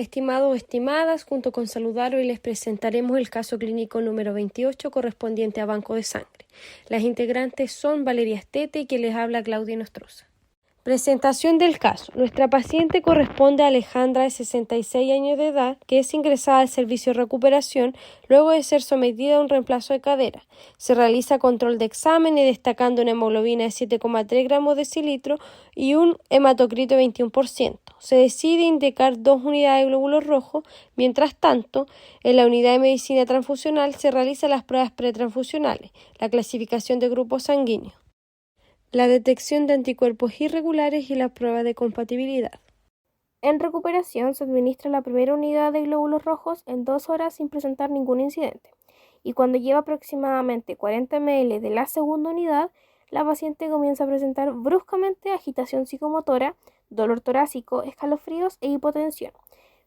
Estimados o estimadas, junto con Saludar, hoy les presentaremos el caso clínico número 28 correspondiente a Banco de Sangre. Las integrantes son Valeria Estete y quien les habla Claudia Nostroza. Presentación del caso. Nuestra paciente corresponde a Alejandra, de 66 años de edad, que es ingresada al servicio de recuperación luego de ser sometida a un reemplazo de cadera. Se realiza control de examen y destacando una hemoglobina de 7,3 gramos decilitro y un hematocrito de 21%. Se decide indicar 2 unidades de glóbulos rojos. Mientras tanto, en la unidad de medicina transfusional se realizan las pruebas pretransfusionales, la clasificación de grupos sanguíneos, la detección de anticuerpos irregulares y la prueba de compatibilidad. En recuperación se administra la primera unidad de glóbulos rojos en 2 horas sin presentar ningún incidente. Y cuando lleva aproximadamente 40 ml de la segunda unidad, la paciente comienza a presentar bruscamente agitación psicomotora, dolor torácico, escalofríos e hipotensión,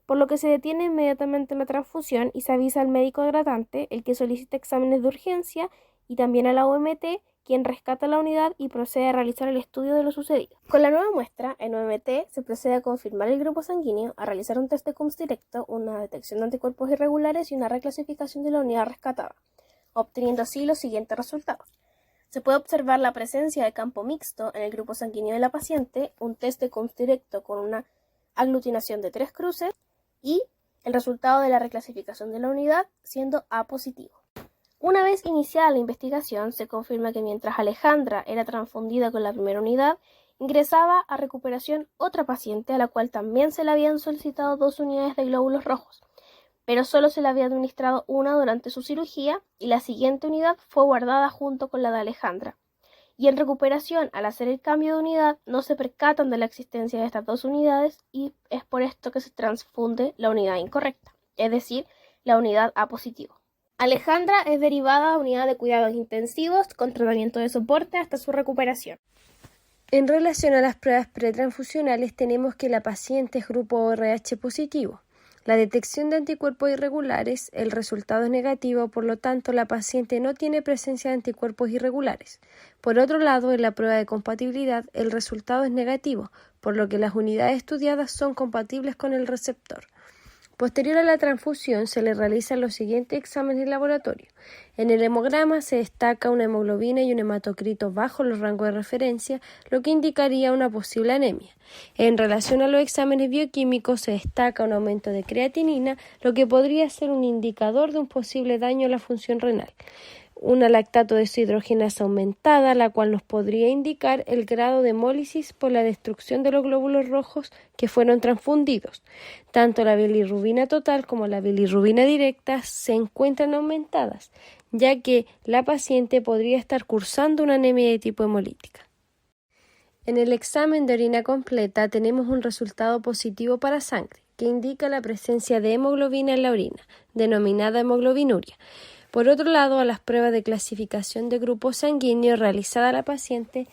por lo que se detiene inmediatamente la transfusión y se avisa al médico tratante, el que solicita exámenes de urgencia, y también a la OMT, quien rescata la unidad y procede a realizar el estudio de lo sucedido. Con la nueva muestra, en OMT se procede a confirmar el grupo sanguíneo, a realizar un test de Coombs directo, una detección de anticuerpos irregulares y una reclasificación de la unidad rescatada, obteniendo así los siguientes resultados. Se puede observar la presencia de campo mixto en el grupo sanguíneo de la paciente, un test de Coombs directo con una aglutinación de 3 cruces y el resultado de la reclasificación de la unidad siendo A positivo. Una vez iniciada la investigación, se confirma que mientras Alejandra era transfundida con la primera unidad, ingresaba a recuperación otra paciente a la cual también se le habían solicitado 2 unidades de glóbulos rojos, pero solo se le había administrado una durante su cirugía y la siguiente unidad fue guardada junto con la de Alejandra. Y en recuperación, al hacer el cambio de unidad, no se percatan de la existencia de estas 2 unidades y es por esto que se transfunde la unidad incorrecta, es decir, la unidad A positivo. Alejandra es derivada a unidad de cuidados intensivos con tratamiento de soporte hasta su recuperación. En relación a las pruebas pretransfusionales, tenemos que la paciente es grupo ORH positivo. La detección de anticuerpos irregulares, el resultado es negativo, por lo tanto la paciente no tiene presencia de anticuerpos irregulares. Por otro lado, en la prueba de compatibilidad, el resultado es negativo, por lo que las unidades estudiadas son compatibles con el receptor. Posterior a la transfusión se le realizan los siguientes exámenes de laboratorio. En el hemograma se destaca una hemoglobina y un hematocrito bajo los rangos de referencia, lo que indicaría una posible anemia. En relación a los exámenes bioquímicos se destaca un aumento de creatinina, lo que podría ser un indicador de un posible daño a la función renal. Una lactato deshidrogenasa aumentada, la cual nos podría indicar el grado de hemólisis por la destrucción de los glóbulos rojos que fueron transfundidos. Tanto la bilirrubina total como la bilirrubina directa se encuentran aumentadas, ya que la paciente podría estar cursando una anemia de tipo hemolítica. En el examen de orina completa tenemos un resultado positivo para sangre, que indica la presencia de hemoglobina en la orina, denominada hemoglobinuria. Por otro lado, a las pruebas de clasificación de grupos sanguíneos realizada a la paciente,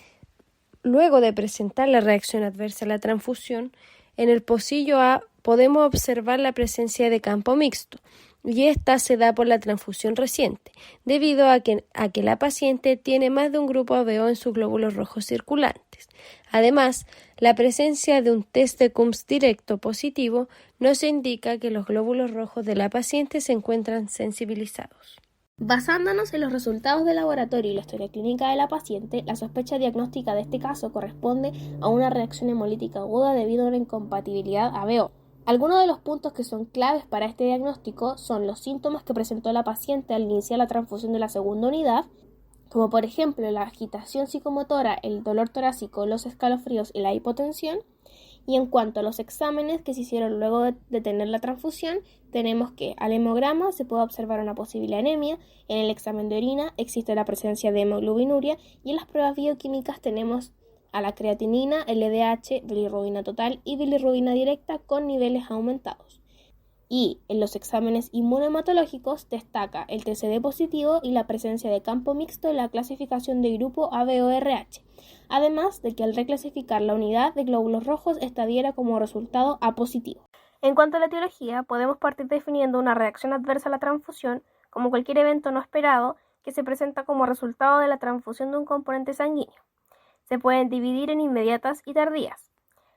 luego de presentar la reacción adversa a la transfusión, en el pocillo A podemos observar la presencia de campo mixto, y esta se da por la transfusión reciente, debido a que la paciente tiene más de un grupo ABO en sus glóbulos rojos circulantes. Además, la presencia de un test de Coombs directo positivo nos indica que los glóbulos rojos de la paciente se encuentran sensibilizados. Basándonos en los resultados de laboratorio y la historia clínica de la paciente, la sospecha diagnóstica de este caso corresponde a una reacción hemolítica aguda debido a una incompatibilidad ABO. Algunos de los puntos que son claves para este diagnóstico son los síntomas que presentó la paciente al iniciar la transfusión de la segunda unidad, como por ejemplo la agitación psicomotora, el dolor torácico, los escalofríos y la hipotensión. Y en cuanto a los exámenes que se hicieron luego de tener la transfusión, tenemos que al hemograma se puede observar una posible anemia, en el examen de orina existe la presencia de hemoglobinuria y en las pruebas bioquímicas tenemos a la creatinina, LDH, bilirrubina total y bilirrubina directa con niveles aumentados. Y en los exámenes inmunohematológicos destaca el TCD positivo y la presencia de campo mixto en la clasificación de grupo ABO-RH, además de que al reclasificar la unidad de glóbulos rojos esta diera como resultado A positivo. En cuanto a la etiología, podemos partir definiendo una reacción adversa a la transfusión como cualquier evento no esperado que se presenta como resultado de la transfusión de un componente sanguíneo. Se pueden dividir en inmediatas y tardías.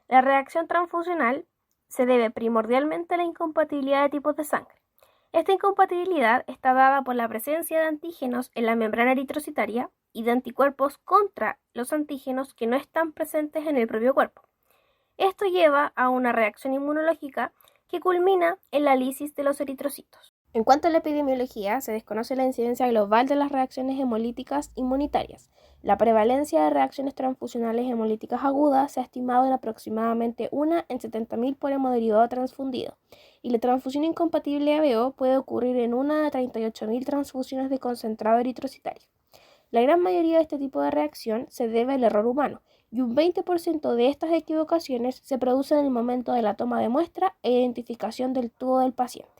La reacción transfusional se debe primordialmente a la incompatibilidad de tipos de sangre. Esta incompatibilidad está dada por la presencia de antígenos en la membrana eritrocitaria y de anticuerpos contra los antígenos que no están presentes en el propio cuerpo. Esto lleva a una reacción inmunológica que culmina en la lisis de los eritrocitos. En cuanto a la epidemiología, se desconoce la incidencia global de las reacciones hemolíticas inmunitarias. La prevalencia de reacciones transfusionales hemolíticas agudas se ha estimado en aproximadamente 1 en 70.000 por hemoderivado transfundido, y la transfusión incompatible ABO puede ocurrir en 1 de 38.000 transfusiones de concentrado eritrocitario. La gran mayoría de este tipo de reacción se debe al error humano, y un 20% de estas equivocaciones se producen en el momento de la toma de muestra e identificación del tubo del paciente.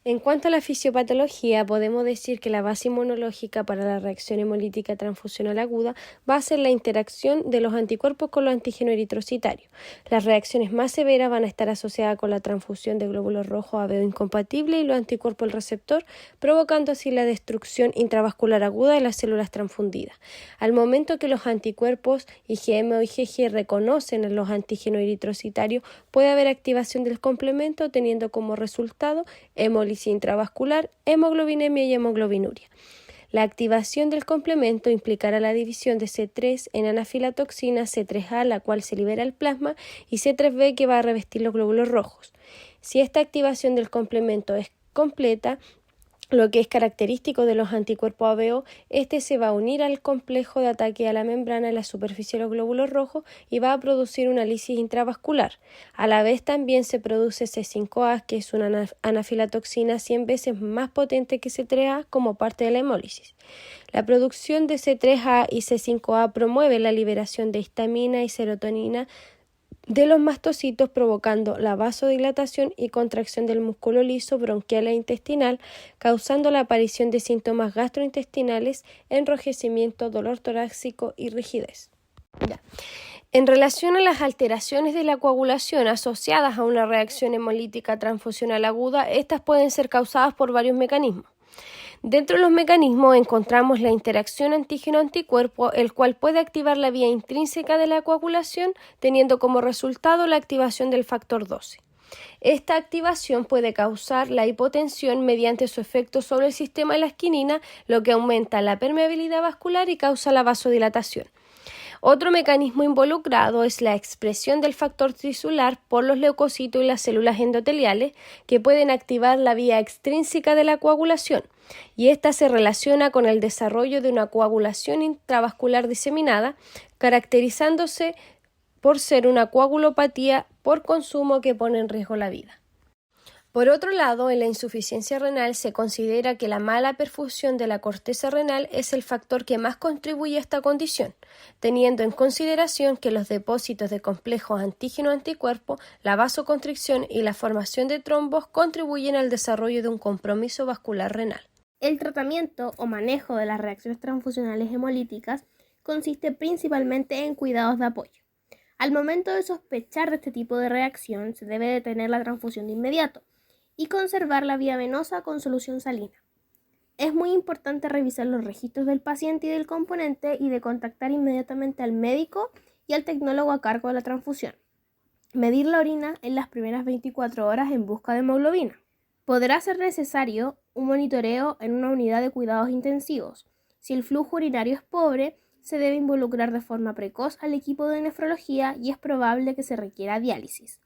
En cuanto a la fisiopatología, podemos decir que la base inmunológica para la reacción hemolítica transfusional aguda va a ser la interacción de los anticuerpos con los antígenos eritrocitarios. Las reacciones más severas van a estar asociadas con la transfusión de glóbulos rojos ABO incompatible y los anticuerpos del receptor, provocando así la destrucción intravascular aguda de las células transfundidas. Al momento que los anticuerpos IgM o IgG reconocen a los antígenos eritrocitarios, puede haber activación del complemento, teniendo como resultado hemólisis intravascular, hemoglobinemia y hemoglobinuria. La activación del complemento implicará la división de C3 en anafilatoxina C3A, la cual se libera al plasma, y C3b, que va a revestir los glóbulos rojos. Si esta activación del complemento es completa, lo que es característico de los anticuerpos ABO, este se va a unir al complejo de ataque a la membrana en la superficie de los glóbulos rojos y va a producir una lisis intravascular. A la vez también se produce C5A, que es una anafilatoxina 100 veces más potente que C3A como parte de la hemólisis. La producción de C3A y C5A promueve la liberación de histamina y serotonina de los mastocitos, provocando la vasodilatación y contracción del músculo liso, bronquial e intestinal, causando la aparición de síntomas gastrointestinales, enrojecimiento, dolor torácico y rigidez. En relación a las alteraciones de la coagulación asociadas a una reacción hemolítica transfusional aguda, estas pueden ser causadas por varios mecanismos. Dentro de los mecanismos encontramos la interacción antígeno-anticuerpo, el cual puede activar la vía intrínseca de la coagulación, teniendo como resultado la activación del factor 12. Esta activación puede causar la hipotensión mediante su efecto sobre el sistema de la esquinina, lo que aumenta la permeabilidad vascular y causa la vasodilatación. Otro mecanismo involucrado es la expresión del factor tisular por los leucocitos y las células endoteliales, que pueden activar la vía extrínseca de la coagulación, y esta se relaciona con el desarrollo de una coagulación intravascular diseminada, caracterizándose por ser una coagulopatía por consumo que pone en riesgo la vida. Por otro lado, en la insuficiencia renal se considera que la mala perfusión de la corteza renal es el factor que más contribuye a esta condición, teniendo en consideración que los depósitos de complejos antígeno-anticuerpo, la vasoconstricción y la formación de trombos contribuyen al desarrollo de un compromiso vascular renal. El tratamiento o manejo de las reacciones transfusionales hemolíticas consiste principalmente en cuidados de apoyo. Al momento de sospechar de este tipo de reacción, se debe detener la transfusión de inmediato y conservar la vía venosa con solución salina. Es muy importante revisar los registros del paciente y del componente y de contactar inmediatamente al médico y al tecnólogo a cargo de la transfusión. Medir la orina en las primeras 24 horas en busca de hemoglobina. Podrá ser necesario un monitoreo en una unidad de cuidados intensivos. Si el flujo urinario es pobre, se debe involucrar de forma precoz al equipo de nefrología y es probable que se requiera diálisis.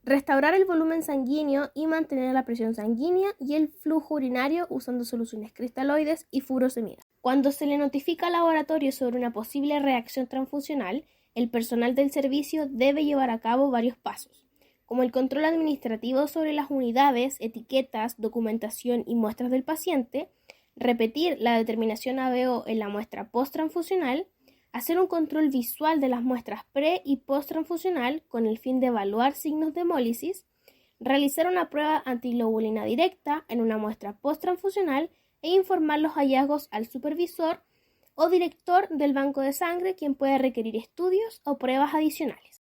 Restaurar el volumen sanguíneo y mantener la presión sanguínea y el flujo urinario usando soluciones cristaloides y furosemida. Cuando se le notifica al laboratorio sobre una posible reacción transfusional, el personal del servicio debe llevar a cabo varios pasos, como el control administrativo sobre las unidades, etiquetas, documentación y muestras del paciente, repetir la determinación ABO en la muestra post-transfusional, hacer un control visual de las muestras pre- y post-transfusional con el fin de evaluar signos de hemólisis, realizar una prueba antiglobulina directa en una muestra post-transfusional e informar los hallazgos al supervisor o director del banco de sangre, quien puede requerir estudios o pruebas adicionales.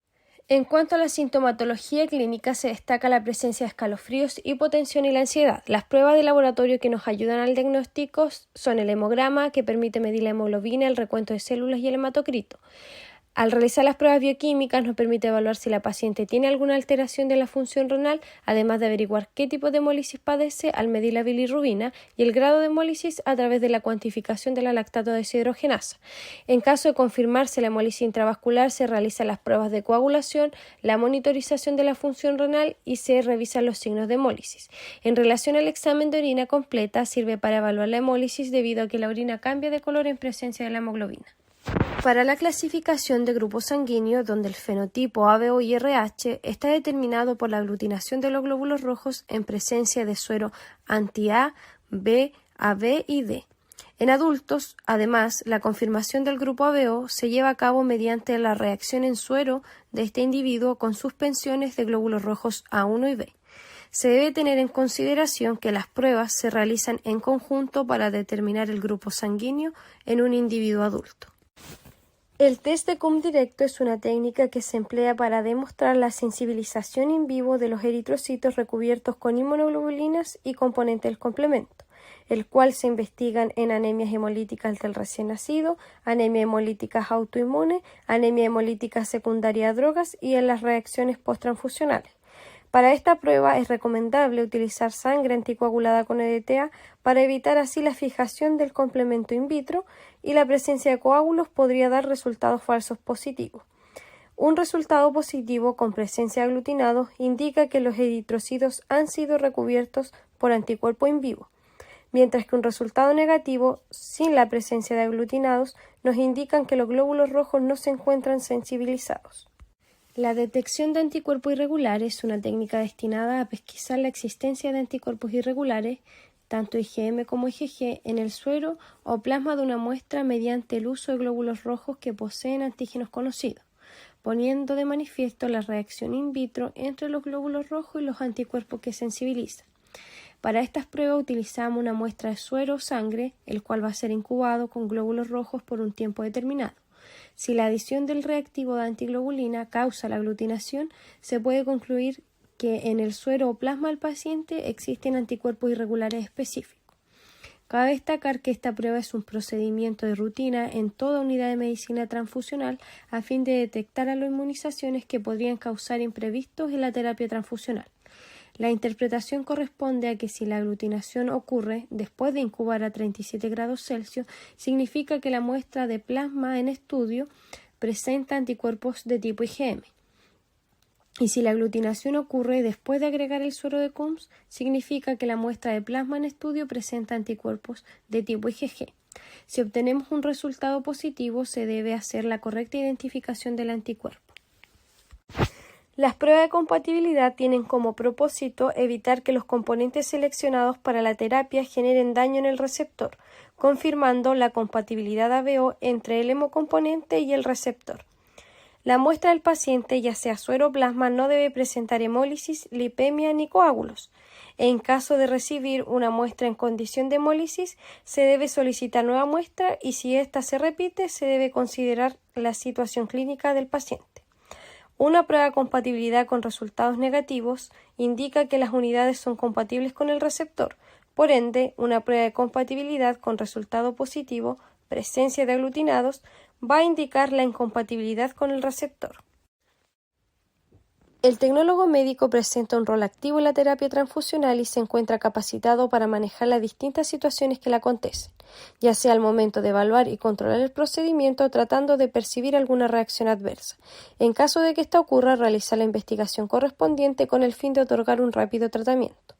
En cuanto a la sintomatología clínica, se destaca la presencia de escalofríos, hipotensión y la ansiedad. Las pruebas de laboratorio que nos ayudan al diagnóstico son el hemograma, que permite medir la hemoglobina, el recuento de células y el hematocrito. Al realizar las pruebas bioquímicas nos permite evaluar si la paciente tiene alguna alteración de la función renal, además de averiguar qué tipo de hemólisis padece al medir la bilirrubina y el grado de hemólisis a través de la cuantificación de la lactato deshidrogenasa. En caso de confirmarse la hemólisis intravascular, se realizan las pruebas de coagulación, la monitorización de la función renal y se revisan los signos de hemólisis. En relación al examen de orina completa, sirve para evaluar la hemólisis debido a que la orina cambia de color en presencia de la hemoglobina. Para la clasificación de grupos sanguíneos, donde el fenotipo ABO y RH está determinado por la aglutinación de los glóbulos rojos en presencia de suero anti-A, B, AB y D. En adultos, además, la confirmación del grupo ABO se lleva a cabo mediante la reacción en suero de este individuo con suspensiones de glóbulos rojos A1 y B. Se debe tener en consideración que las pruebas se realizan en conjunto para determinar el grupo sanguíneo en un individuo adulto. El test de Coombs directo es una técnica que se emplea para demostrar la sensibilización in vivo de los eritrocitos recubiertos con inmunoglobulinas y componentes del complemento, el cual se investigan en anemias hemolíticas del recién nacido, anemia hemolíticas autoinmune, anemia hemolítica secundaria a drogas y en las reacciones posttransfusionales. Para esta prueba es recomendable utilizar sangre anticoagulada con EDTA para evitar así la fijación del complemento in vitro y la presencia de coágulos podría dar resultados falsos positivos. Un resultado positivo con presencia de aglutinados indica que los eritrocitos han sido recubiertos por anticuerpos in vivo, mientras que un resultado negativo sin la presencia de aglutinados nos indican que los glóbulos rojos no se encuentran sensibilizados. La detección de anticuerpos irregulares es una técnica destinada a pesquisar la existencia de anticuerpos irregulares, tanto IgM como IgG, en el suero o plasma de una muestra mediante el uso de glóbulos rojos que poseen antígenos conocidos, poniendo de manifiesto la reacción in vitro entre los glóbulos rojos y los anticuerpos que sensibilizan. Para estas pruebas utilizamos una muestra de suero o sangre, el cual va a ser incubado con glóbulos rojos por un tiempo determinado. Si la adición del reactivo de antiglobulina causa la aglutinación, se puede concluir que en el suero o plasma del paciente existen anticuerpos irregulares específicos. Cabe destacar que esta prueba es un procedimiento de rutina en toda unidad de medicina transfusional a fin de detectar aloinmunizaciones que podrían causar imprevistos en la terapia transfusional. La interpretación corresponde a que si la aglutinación ocurre después de incubar a 37 grados Celsius, significa que la muestra de plasma en estudio presenta anticuerpos de tipo IgM. Y si la aglutinación ocurre después de agregar el suero de Coombs, significa que la muestra de plasma en estudio presenta anticuerpos de tipo IgG. Si obtenemos un resultado positivo, se debe hacer la correcta identificación del anticuerpo. Las pruebas de compatibilidad tienen como propósito evitar que los componentes seleccionados para la terapia generen daño en el receptor, confirmando la compatibilidad ABO entre el hemocomponente y el receptor. La muestra del paciente, ya sea suero o plasma, no debe presentar hemólisis, lipemia ni coágulos. En caso de recibir una muestra en condición de hemólisis, se debe solicitar nueva muestra y si ésta se repite, se debe considerar la situación clínica del paciente. Una prueba de compatibilidad con resultados negativos indica que las unidades son compatibles con el receptor. Por ende, una prueba de compatibilidad con resultado positivo, presencia de aglutinados, va a indicar la incompatibilidad con el receptor. El tecnólogo médico presenta un rol activo en la terapia transfusional y se encuentra capacitado para manejar las distintas situaciones que le acontecen, ya sea al momento de evaluar y controlar el procedimiento tratando de percibir alguna reacción adversa. En caso de que esta ocurra, realizar la investigación correspondiente con el fin de otorgar un rápido tratamiento.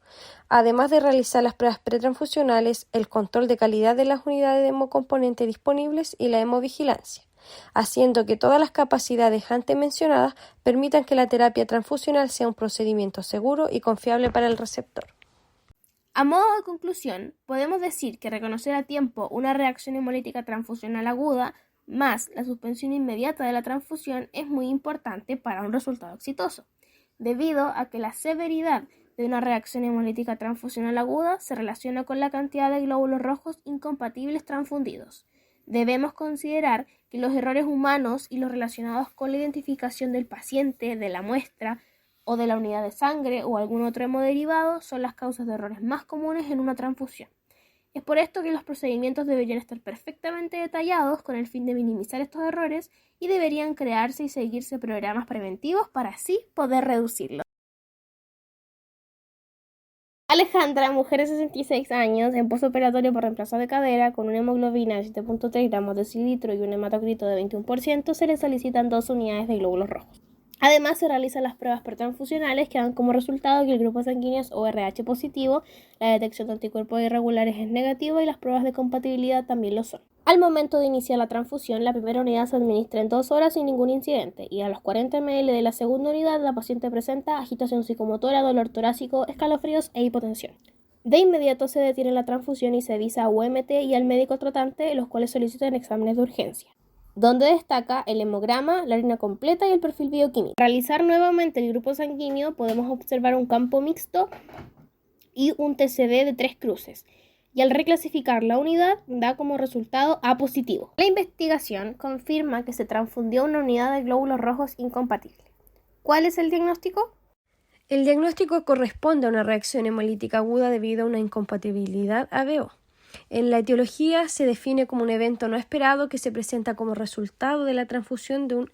Además de realizar las pruebas pretransfusionales, el control de calidad de las unidades de hemocomponente disponibles y la hemovigilancia, haciendo que todas las capacidades antes mencionadas permitan que la terapia transfusional sea un procedimiento seguro y confiable para el receptor. A modo de conclusión, podemos decir que reconocer a tiempo una reacción hemolítica transfusional aguda más la suspensión inmediata de la transfusión es muy importante para un resultado exitoso, debido a que la severidad de una reacción hemolítica transfusional aguda se relaciona con la cantidad de glóbulos rojos incompatibles transfundidos. Debemos considerar que los errores humanos y los relacionados con la identificación del paciente, de la muestra o de la unidad de sangre o algún otro hemoderivado son las causas de errores más comunes en una transfusión. Es por esto que los procedimientos deberían estar perfectamente detallados con el fin de minimizar estos errores y deberían crearse y seguirse programas preventivos para así poder reducirlos. Alejandra, mujer de 66 años, en postoperatorio por reemplazo de cadera, con una hemoglobina de 7.3 gramos de decilitro y un hematocrito de 21%, se le solicitan 2 unidades de glóbulos rojos. Además, se realizan las pruebas pretransfusionales que dan como resultado que el grupo sanguíneo es ORH positivo, la detección de anticuerpos irregulares es negativa y las pruebas de compatibilidad también lo son. Al momento de iniciar la transfusión, la primera unidad se administra en 2 horas sin ningún incidente y a los 40 ml de la segunda unidad la paciente presenta agitación psicomotora, dolor torácico, escalofríos e hipotensión. De inmediato se detiene la transfusión y se avisa a UMT y al médico tratante, los cuales solicitan exámenes de urgencia, donde destaca el hemograma, la orina completa y el perfil bioquímico. Al realizar nuevamente el grupo sanguíneo podemos observar un campo mixto y un TCD de 3 cruces, y al reclasificar la unidad da como resultado A positivo. La investigación confirma que se transfundió una unidad de glóbulos rojos incompatible. ¿Cuál es el diagnóstico? El diagnóstico corresponde a una reacción hemolítica aguda debido a una incompatibilidad ABO. En la etiología se define como un evento no esperado que se presenta como resultado de la transfusión de un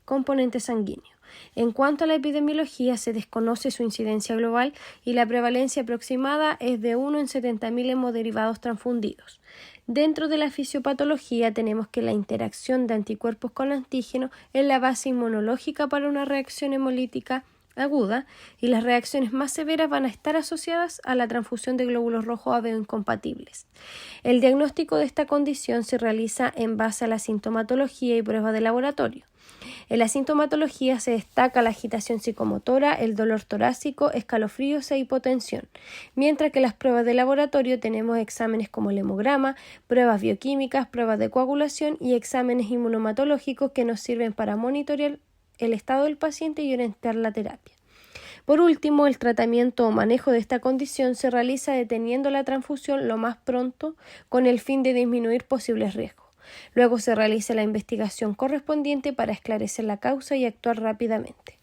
componente sanguíneo. En cuanto a la epidemiología, se desconoce su incidencia global y la prevalencia aproximada es de 1 en 70.000 hemoderivados transfundidos. Dentro de la fisiopatología tenemos que la interacción de anticuerpos con antígeno es la base inmunológica para una reacción hemolítica aguda y las reacciones más severas van a estar asociadas a la transfusión de glóbulos rojos ABO incompatibles. El diagnóstico de esta condición se realiza en base a la sintomatología y pruebas de laboratorio. En la sintomatología se destaca la agitación psicomotora, el dolor torácico, escalofríos e hipotensión, mientras que en las pruebas de laboratorio tenemos exámenes como el hemograma, pruebas bioquímicas, pruebas de coagulación y exámenes inmunomatológicos que nos sirven para monitorear el estado del paciente y orientar la terapia. Por último, el tratamiento o manejo de esta condición se realiza deteniendo la transfusión lo más pronto con el fin de disminuir posibles riesgos. Luego se realiza la investigación correspondiente para esclarecer la causa y actuar rápidamente.